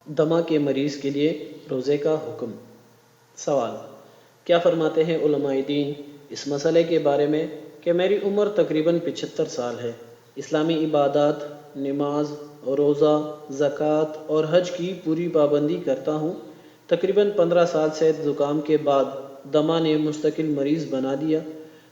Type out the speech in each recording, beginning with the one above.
دمہ کے مریض کے لیے روزے کا حکم۔ سوال: کیا فرماتے ہیں علماء دین اس مسئلے کے بارے میں کہ میری عمر تقریباً 75 سال ہے، اسلامی عبادات، نماز، روزہ، زکوٰۃ اور حج کی پوری پابندی کرتا ہوں، تقریباً 15 سال سے زکام کے بعد دمہ نے مستقل مریض بنا دیا۔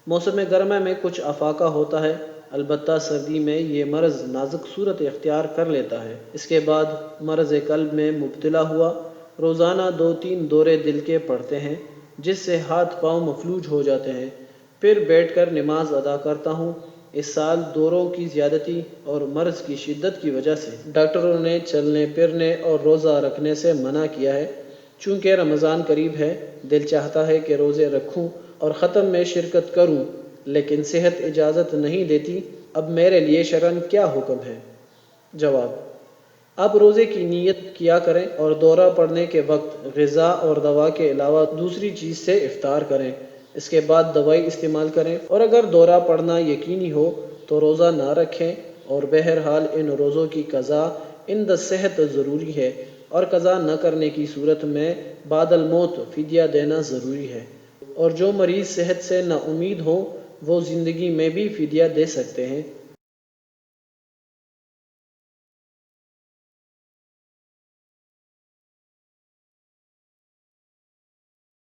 موسم گرما میں کچھ افاقہ ہوتا ہے، البتہ سردی میں یہ مرض نازک صورت اختیار کر لیتا ہے۔ اس کے بعد مرض قلب میں مبتلا ہوا، روزانہ 2-3 دورے دل کے پڑتے ہیں جس سے ہاتھ پاؤں مفلوج ہو جاتے ہیں، پھر بیٹھ کر نماز ادا کرتا ہوں۔ اس سال دوروں کی زیادتی اور مرض کی شدت کی وجہ سے ڈاکٹروں نے چلنے پھرنے اور روزہ رکھنے سے منع کیا ہے۔ چونکہ رمضان قریب ہے، دل چاہتا ہے کہ روزے رکھوں اور ختم میں شرکت کروں، لیکن صحت اجازت نہیں دیتی۔ اب میرے لیے شرعاً کیا حکم ہے؟ جواب: آپ روزے کی نیت کیا کریں اور دورہ پڑنے کے وقت غذا اور دوا کے علاوہ دوسری چیز سے افطار کریں، اس کے بعد دوائی استعمال کریں، اور اگر دورہ پڑنا یقینی ہو تو روزہ نہ رکھیں، اور بہرحال ان روزوں کی قضا عند صحت ضروری ہے، اور قضا نہ کرنے کی صورت میں بعد الموت فدیہ دینا ضروری ہے، اور جو مریض صحت سے نا امید ہوں وہ زندگی میں بھی فدیہ دے سکتے ہیں۔